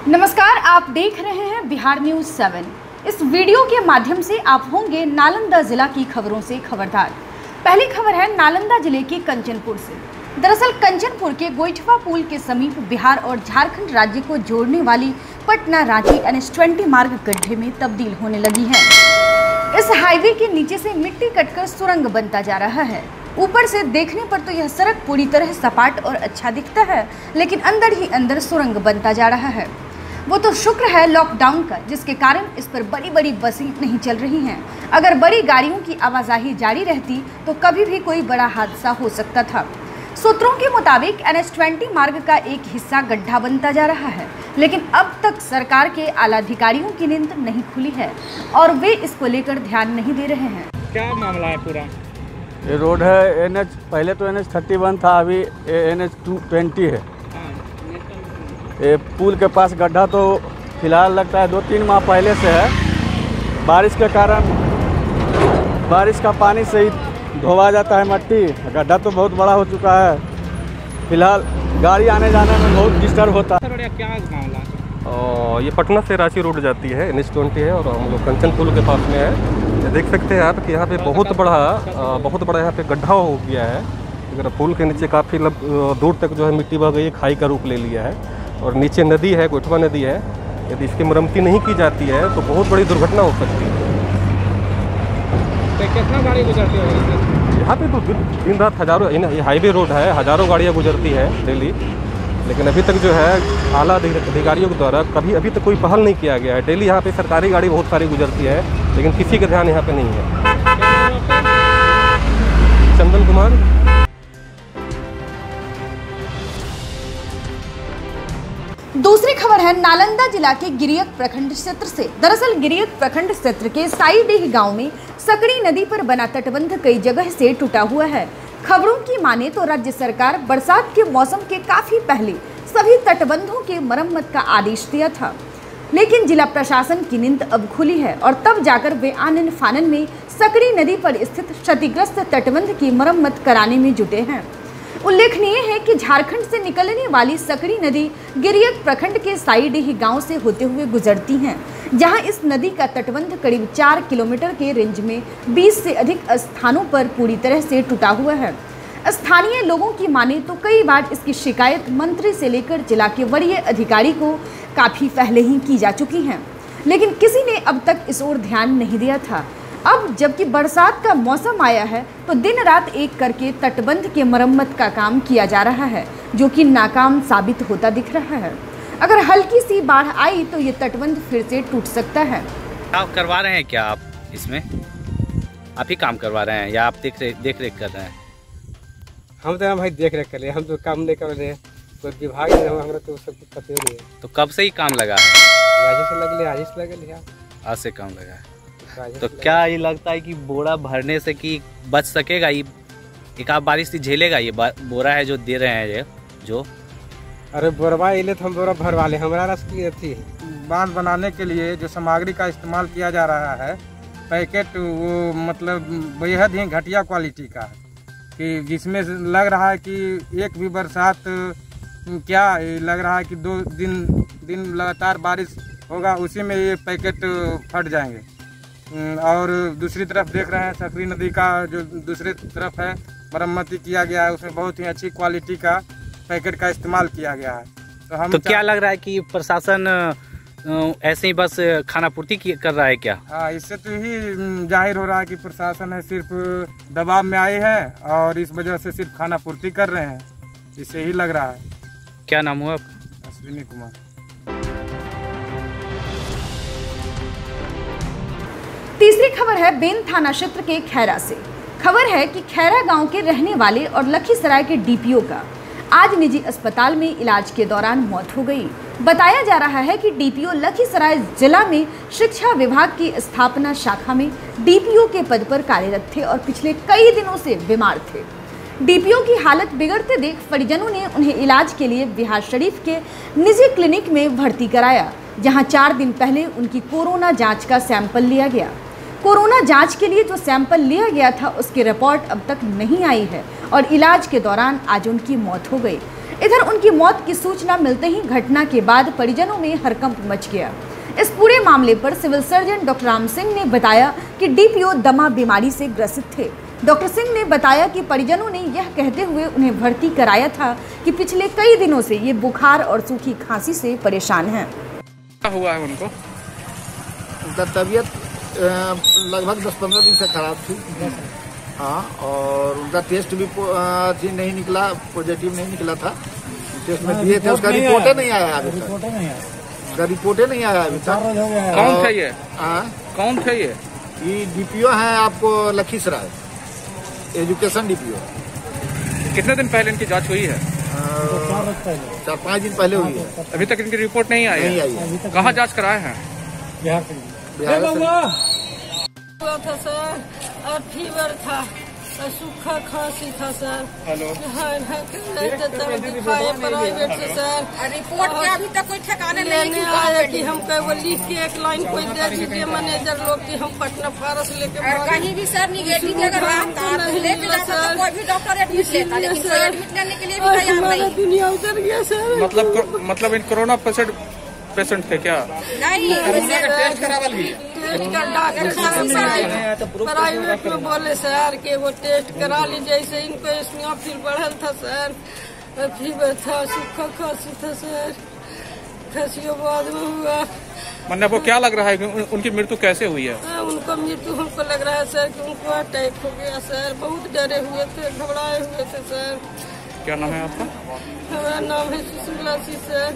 नमस्कार, आप देख रहे हैं बिहार न्यूज 7। इस वीडियो के माध्यम से आप होंगे नालंदा जिला की खबरों से खबरदार। पहली खबर है नालंदा जिले के कंचनपुर से। दरअसल कंचनपुर के गोइठवा पुल के समीप बिहार और झारखंड राज्य को जोड़ने वाली पटना रांची NH20 मार्ग गड्ढे में तब्दील होने लगी है। इस हाईवे के नीचे से मिट्टी कटकर सुरंग बनता जा रहा है। ऊपर से देखने पर तो यह सड़क पूरी तरह सपाट और अच्छा दिखता है, लेकिन अंदर ही अंदर सुरंग बनता जा रहा है। वो तो शुक्र है लॉकडाउन का, जिसके कारण इस पर बड़ी बड़ी बसें नहीं चल रही हैं। अगर बड़ी गाड़ियों की आवाजाही जारी रहती तो कभी भी कोई बड़ा हादसा हो सकता था। सूत्रों के मुताबिक NH20 मार्ग का एक हिस्सा गड्ढा बनता जा रहा है, लेकिन अब तक सरकार के आला अधिकारियों की नींद नहीं खुली है और वे इसको लेकर ध्यान नहीं दे रहे हैं। क्या मामला है पूरा? ये रोड है पहले तो NH31 था, अभी NH20 है। ये पुल के पास गड्ढा तो फिलहाल लगता है 2-3 माह पहले से है। बारिश के कारण बारिश का पानी से ही धोवा जाता है मट्टी। गड्ढा तो बहुत बड़ा हो चुका है। फिलहाल गाड़ी आने जाने में बहुत डिस्टर्ब होता है। क्या मामला है? ये पटना से रांची रोड जाती है, NH20 है और हम लोग कंचन पुल के पास में है। देख सकते हैं आप कि यहाँ पे बहुत बड़ा यहाँ पे गड्ढा हो गया है। अगर पुल के नीचे काफ़ी दूर तक जो है मिट्टी बह गई है, खाई का रूप ले लिया है और नीचे नदी है, गोइठवा नदी है। यदि इसकी मरम्मती नहीं की जाती है तो बहुत बड़ी दुर्घटना हो सकती है। तो कितना गाड़ी गुजरती है यहाँ पे? तो दिन रात हज़ारों, ये हाईवे रोड है, हज़ारों गाड़ियाँ गुजरती है डेली। लेकिन अभी तक जो है आला अधिकारियों के द्वारा अभी तक कोई पहल नहीं किया गया है। डेली यहाँ पे सरकारी गाड़ी बहुत सारी गुजरती है, लेकिन किसी का ध्यान यहाँ पे नहीं है। चंदन कुमार। दूसरी खबर है नालंदा जिला के गिरियक प्रखंड क्षेत्र से। दरअसल गिरियक प्रखंड क्षेत्र के साईडीह गांव में सकड़ी नदी पर बना तटबंध कई जगह से टूटा हुआ है। खबरों की माने तो राज्य सरकार बरसात के मौसम के काफी पहले सभी तटबंधों के मरम्मत का आदेश दिया था, लेकिन जिला प्रशासन की नींद अब खुली है और तब जाकर वे आनन फानन में सकड़ी नदी पर स्थित क्षतिग्रस्त तटबंध की मरम्मत कराने में जुटे हैं। उल्लेखनीय है कि झारखंड से निकलने वाली सकड़ी नदी गिरियक प्रखंड के साईडीह गांव से होते हुए गुजरती हैं, जहां इस नदी का तटबंध करीब 4 किलोमीटर के रेंज में 20 से अधिक स्थानों पर पूरी तरह से टूटा हुआ है। स्थानीय लोगों की माने तो कई बार इसकी शिकायत मंत्री से लेकर जिला के वरीय अधिकारी को काफी पहले ही की जा चुकी है, लेकिन किसी ने अब तक इस ओर ध्यान नहीं दिया था। अब जबकि बरसात का मौसम आया है तो दिन रात एक करके तटबंध के मरम्मत का काम किया जा रहा है, जो कि नाकाम साबित होता दिख रहा है। अगर हल्की सी बाढ़ आई तो ये तटबंध फिर से टूट सकता है। आप करवा रहे हैं क्या? आप इसमें आप ही काम करवा रहे हैं या आप देख रेख कर रहे हैं? हम तो भाई देख रेख कर रहे हैं, हम तो काम नहीं कर रहे हैं। कोई विभाग हमारा तो सब कुछ पता नहीं है। तो कब से ही काम लगा है? आज से लगे आज से काम लगा है। तो क्या ये लगता है कि बोरा भरने से कि बच सकेगा ये? एक आप बारिश से झेलेगा ये बोरा है जो दे रहे हैं ये जो? अरे बोरवा इले तो हम बोरा भरवा ले। हमारा रास्ते थी बांध बनाने के लिए जो सामग्री का इस्तेमाल किया जा रहा है, पैकेट वो मतलब बेहद ही घटिया क्वालिटी का है, कि जिसमें लग रहा है कि एक भी बरसात क्या लग रहा है कि 2 दिन लगातार बारिश होगा, उसी में ये पैकेट फट जाएंगे। और दूसरी तरफ देख रहे हैं सकड़ी नदी का जो दूसरी तरफ है मरम्मती किया गया है, उसमें बहुत ही अच्छी क्वालिटी का पैकेट का इस्तेमाल किया गया है। तो क्या लग रहा है कि प्रशासन ऐसे ही बस खाना पूर्ति कर रहा है क्या? हाँ, इससे तो ही जाहिर हो रहा है कि प्रशासन है सिर्फ दबाव में आई है और इस वजह से सिर्फ खाना पूर्ति कर रहे हैं, इससे ही लग रहा है। क्या नाम हुआ? अश्विनी कुमार। तीसरी खबर है बेन थाना क्षेत्र के खैरा से। खबर है कि खैरा गांव के रहने वाले और लखीसराय के DPO का आज निजी अस्पताल में इलाज के दौरान मौत हो गई। बताया जा रहा है कि DPO लखीसराय जिला में शिक्षा विभाग की स्थापना शाखा में DPO के पद पर कार्यरत थे और पिछले कई दिनों से बीमार थे। DPO की हालत बिगड़ते देख परिजनों ने उन्हें इलाज के लिए बिहार शरीफ के निजी क्लिनिक में भर्ती कराया, जहां 4 दिन पहले उनकी कोरोना जांच का सैंपल लिया गया। कोरोना जांच के लिए जो सैंपल लिया गया था उसकी रिपोर्ट अब तक नहीं आई है और इलाज के दौरान आज उनकी मौत हो गई। इधर उनकी मौत की सूचना मिलते ही घटना के बाद परिजनों में हड़कंप मच गया। इस पूरे मामले पर civil surgeon doctor Ram Singh ने बताया कि डीपीओ दमा बीमारी से ग्रसित थे। डॉक्टर सिंह ने बताया कि परिजनों ने यह कहते हुए उन्हें भर्ती कराया था कि पिछले कई दिनों से ये बुखार और सूखी खांसी से परेशान हैं। क्या हुआ है उनको? उनका तबीयत लगभग 10-15 दिन से खराब थी। हाँ, और उनका टेस्ट भी नहीं निकला, पॉजिटिव नहीं निकला था। टेस्ट में दिए थे, उसका रिपोर्ट नहीं आया अभी तक। उसका रिपोर्ट नहीं आया अभी तक। कौन थे ये? कौन थे ये? डीपीओ है आपको लखीसराय, एजुकेशन डीपीओ। कितने दिन पहले इनकी जांच हुई है? 4-5 दिन पहले हुई है। अभी तक इनकी रिपोर्ट नहीं आई है। कहाँ जांच कराए हैं? बिहार से। था सर, और फीवर था और सूखा खांसी था सर। हेलो। प्राइवेट से सर। रिपोर्ट के अभी तक कोई ठिकाने नहीं आया कि हमको वो लिख के एक लाइन कोई दे दीजिए मैनेजर लोग कि हम पटना फारस लेके कहीं भी सर निगेटिव अगर कोई भी डॉक्टर एडमिट लेता, लेकिन कोई एडमिट लेने के लिए भी तैयार नहीं। दुनिया उतर गया सर। मतलब इन कोरोना पेशेंट थे क्या? नहीं, टेस्ट करावल भी प्राइवेट में बोले सर कि वो टेस्ट करा लीजिए। इसे इनको इसमें फिर बढ़ल था सर, फीवर था, सूखा खांसी था सर, खांसी बाद में हुआ। मतलब वो क्या लग रहा है कि उनकी मृत्यु कैसे हुई है? उनको मृत्यु हमको लग रहा है सर कि उनको अटैक हो गया सर। बहुत डरे हुए थे, घबराए हुए थे सर। क्या नाम है आपका? हमारा नाम है सुशीला सी सर।